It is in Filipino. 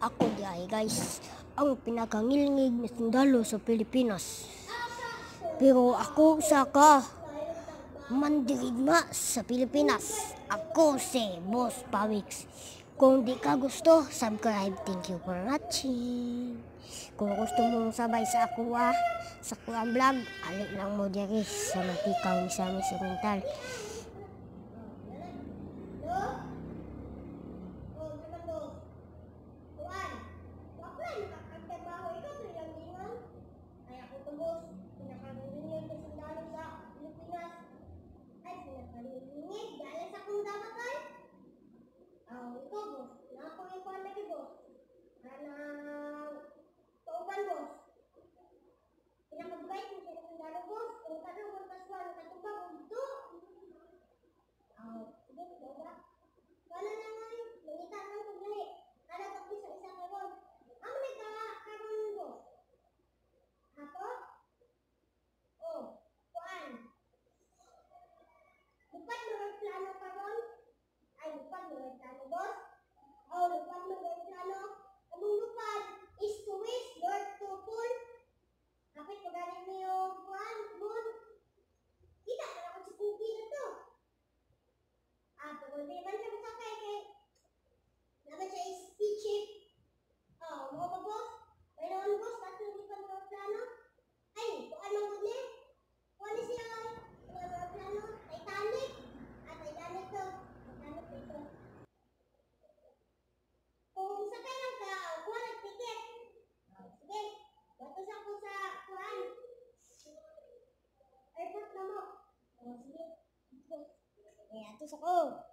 Ako di ay guys, ang pinakangilngig na sundalo sa Pilipinas. Pero ako usa ka mandirigma sa Pilipinas. Ako si Boss Pawix. Kung di ka gusto, subscribe. Thank you for watching. Kung gusto mong sabay sa ako sa kuang vlog, alik lang mo diri sa Mantikang Misamis Oriental. Ayan, ito sa ko.